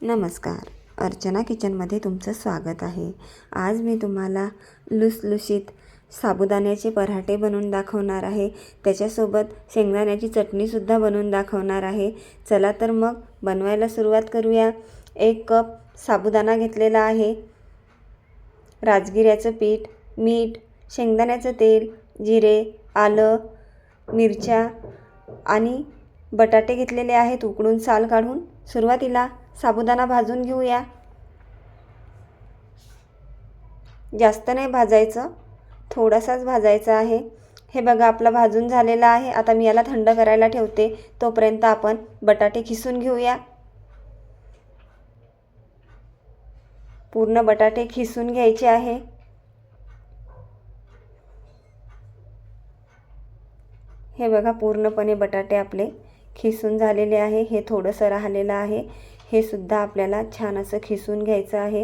नमस्कार. अर्चना किचनमध्ये तुमचं स्वागत आहे. आज मी तुम्हाला लुसलुशीत साबुदाण्याचे पराठे बनवून दाखवणार आहे. त्याच्यासोबत शेंगदाण्याची चटणीसुद्धा बनवून दाखवणार आहे. चला तर मग बनवायला सुरुवात करूया. 1 कप साबुदाणा घेतलेला आहे. राजगिऱ्याचं पीठ, मीठ, शेंगदाण्याचं तेल, जिरे, आलं, मिरच्या आणि बटाटे घेतलेले आहेत उकडून साल काढून. सुरुवातीला साबुदाणा भाजून घेऊया. जास्त नाही भाजायचं, थोडासाच भाजायचा आहे. हे बघा आपला भाजून झालेला आहे. आता मी याला थंड करायला ठेवते. तोपर्यंत आपण बटाटे खिसून घेऊया. पूर्ण बटाटे खिसून घ्यायचे आहे. हे बघा पूर्णपणे बटाटे आपले खिसून झालेले आहे. हे थोडंसं राहिलेलं आहे. हे सुद्धा आपल्याला छान असं खिसून घ्यायचं आहे.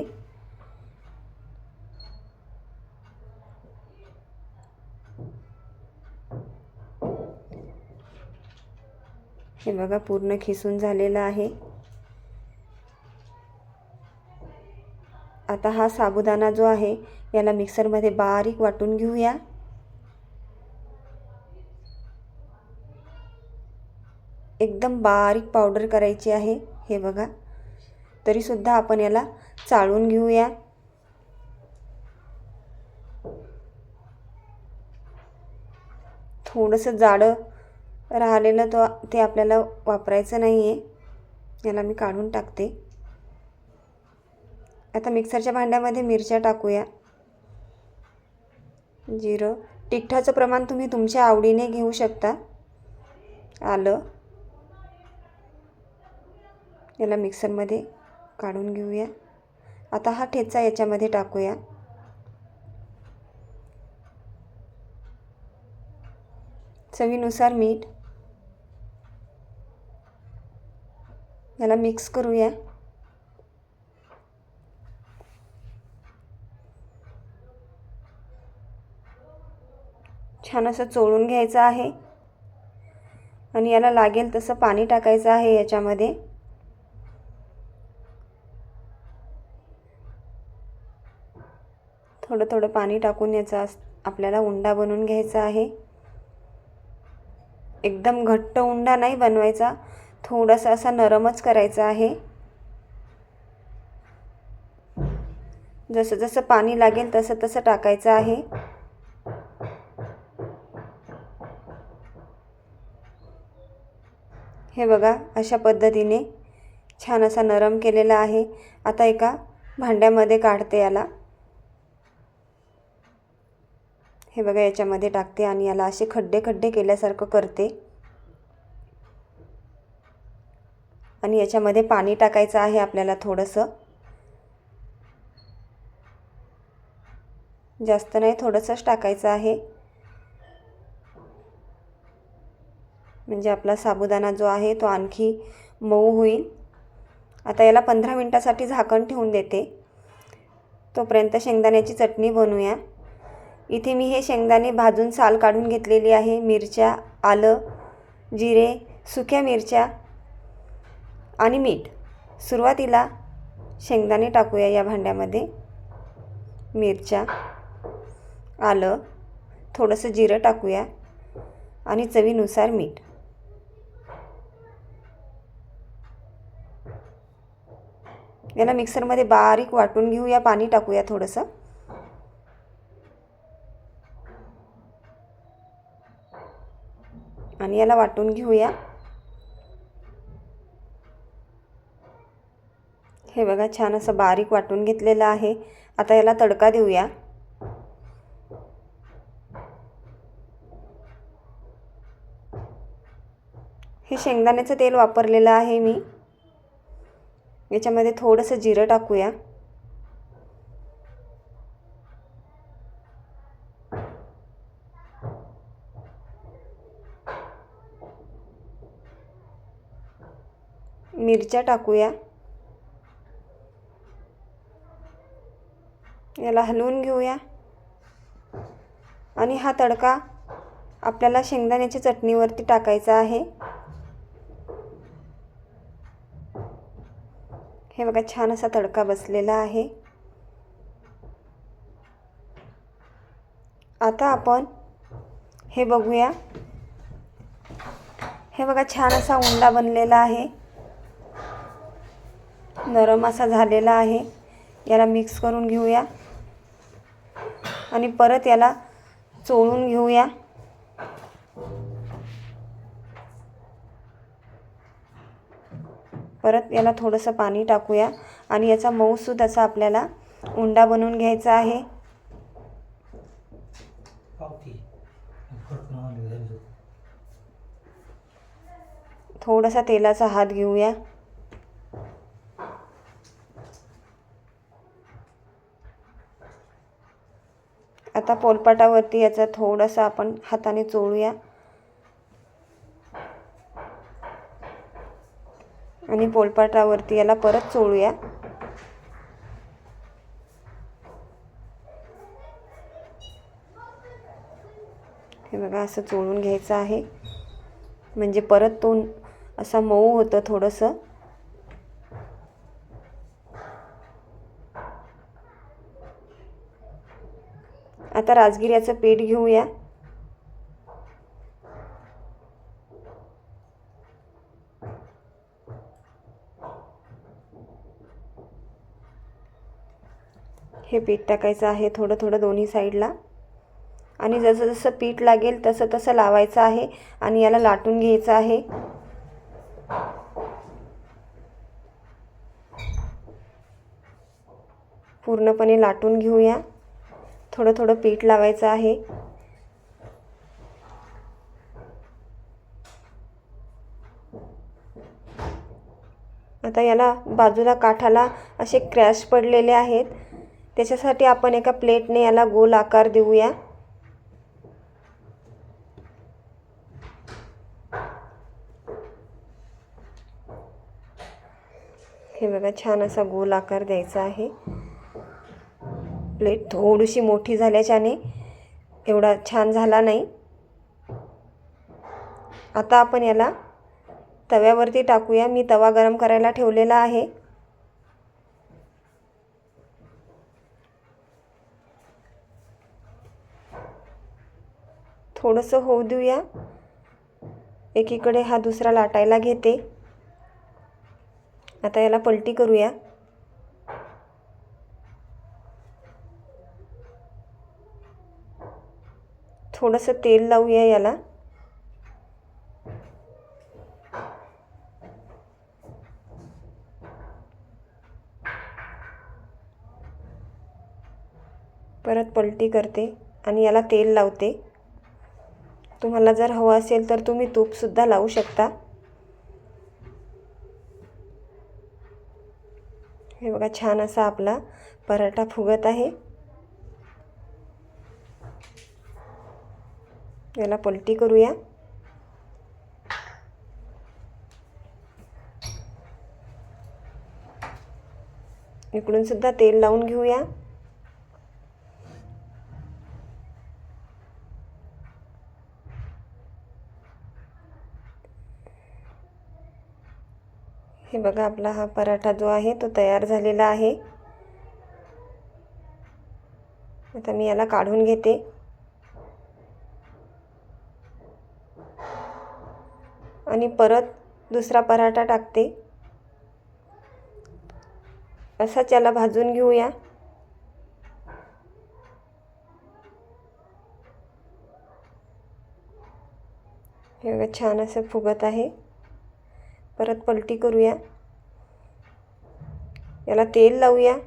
हे बघा पूर्ण खिसून झालेलं आहे. आता हा साबुदाणा जो आहे याला मिक्सरमध्ये बारीक वाटून घेऊया. एकदम बारीक पावडर करायची आहे. हे बघा तरीसुद्धा आपण याला चाळून घेऊया. थोडंसं जाडं राहिलेलं ते आपल्याला वापरायचं नाही आहे. याला मी काढून टाकते. आता मिक्सरच्या भांड्यामध्ये मिरच्या टाकूया. जिरं, तिखटाचं प्रमाण तुम्ही तुमच्या आवडीने घेऊ शकता. आलं, याला मिक्सरमध्ये काढून घेऊया. आता हा ठेचा याच्यामध्ये टाकूया. चवीनुसार मीठ. याला मिक्स करूया. छान असं चोळून घ्यायचं आहे आणि याला लागेल तसं पाणी टाकायचं आहे याच्यामध्ये. थोडं थोडं पाणी टाकून याचा आपल्याला उंडा बनवून घ्यायचा आहे. एकदम घट्ट उंडा नाही बनवायचा, थोडासा असा नरमच करायचा आहे. जसं जसं पाणी लागेल तसं तसं टाकायचं आहे. हे बघा अशा पद्धतीने छान असा नरम केलेला आहे. आता एका भांड्यामध्ये काढते याला. हे बघा याच्यामध्ये टाकते आणि याला असे खड्डे खड्डे केल्यासारखं करते आणि याच्यामध्ये पाणी टाकायचं आहे आपल्याला थोडंसं. जास्त नाही, थोडंसंच टाकायचं आहे. म्हणजे आपला साबुदाणा जो आहे तो आणखी मऊ होईल. आता याला 15 मिनिटासाठी झाकण ठेवून देते. तोपर्यंत शेंगदाण्याची चटणी बनवूया. इथे मी हे शेंगदाणे भाजून साल काढून घेतलेली आहे. मिरच्या, आलं, जिरे, सुक्या मिरच्या आणि मीठ. सुरुवातीला शेंगदाणे टाकूया या भांड्यामध्ये. मिरच्या, आलं, थोडंसं जिरं टाकूया आणि चवीनुसार मीठ. याला मिक्सरमध्ये बारीक वाटून घेऊया. पाणी टाकूया थोडंसं. आणि याला वाटून घेऊया. हे बघा छान असं बारीक वाटून घेतलेलं आहे. आता याला तडका देऊया. हे शेंगदाण्याचं तेल वापरलेलं आहे मी. याच्यामध्ये थोडंसं जिरं टाकूया. मिरच्या टाकूया. याला हलवून घेऊया आणि हा तडका आपल्याला शेंगदाण्याच्या चटणीवरती टाकायचा आहे. हे बघा छान असा तडका बसलेला आहे. आता आपण हे बघूया. हे बघा छान असा उंडा बनलेला आहे, नरम असा झालेला आहे. याला मिक्स करून घेऊया आणि परत याला चोळून घेऊया. परत याला थोडंसं पाणी टाकूया आणि याचा मऊसूद असा आपल्याला उंडा बनवून घ्यायचा आहे. थोडासा तेलाचा हात घेऊया. आता पोलपाटावरती याचा थोडासा आपण हाताने चोळूया आणि पोलपाटावरती याला परत चोळूया. हे बघा असं चोळून घ्यायचं आहे, म्हणजे परत तो असा मऊ होतं थोडंसं. आता राजगिऱ्याचं पीठ घेऊया. हे पीठ टाकायचं आहे थोडं थोडं दोन्ही साईडला आणि जसं जसं पीठ लागेल तसं तसं लावायचं आहे आणि याला लाटून घ्यायचं आहे. पूर्णपणे लाटून घेऊया. थोडं थोडं पीठ लावायचं आहे. आता याला बाजूला काठाला असे क्रॅश पडलेले आहेत, त्याच्यासाठी आपण एका प्लेटने याला गोल आकार देऊया. हे बघा छान असा गोल आकार द्यायचा आहे. प्लेट थोडीशी मोठी झाल्याच्याने एवढा छान झाला नाही. आता आपण याला तव्यावरती टाकूया. मी तवा गरम करायला ठेवलेला आहे. थोडंसं होऊ देऊया. एकीकडे हा दुसरा लाटायला घेते. आता याला पलटी करूया. थोडंसं तेल लावूया याला. परत पलटी करते आणि याला तेल लावते. तुम्हाला जर हवं असेल तर तुम्ही तूपसुद्धा लावू शकता. हे बघा छान असा आपला पराठा फुगत आहे. याला पलटी करूया. इकडून सुद्धा तेल लावून घेऊया. हे बघा आपला हा पराठा जो आहे तो तयार झालेला आहे. आता मी याला काढून घेते. आणि परत दुसरा पराठा टाकते. असाच याला भाजून घेऊया. हे बघा छान असं फुगत आहे. परत पलटी करूया. याला तेल लावूया.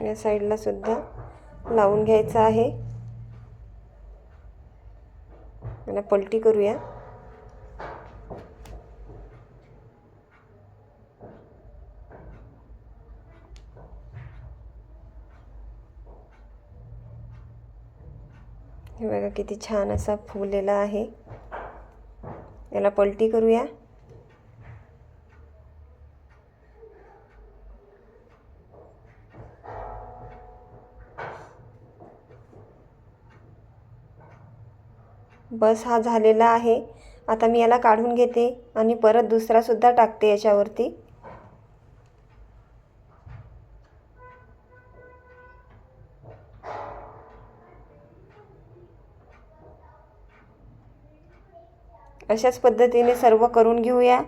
या साईडला सुद्धा लावून घ्यायचं आहे. याला पलटी करूया. हे बघा किती छान असा फुगलेला आहे. याला पलटी करूया. बस हा झालेला आहे. आता मी याला काढून घेते आणि परत दुसरासुद्धा टाकते याच्यावरती. अशाच पद्धतीने सर्व करून घेऊया.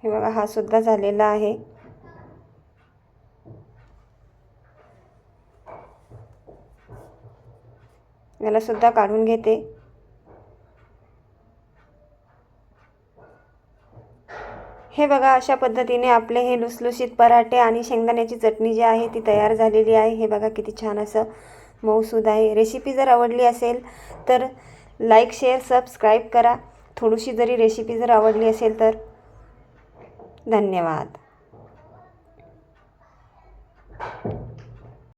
हे बघा, हा सुद्धा झालेला आहे. याला सुद्धा काढून घेते. हे बघा, अशा पद्धतीने आपले हे लुसलुशीत पराठे आणि शेंगदाण्याची चटणी जी आहे ती तयार झालेली आहे. हे बघा किती छान असं मऊसूद आहे. रेसिपी जर आवडली असेल तर लाईक, शेअर, सबस्क्राईब करा. थोडीशी जरी रेसिपी जर आवडली असेल तर. धन्यवाद.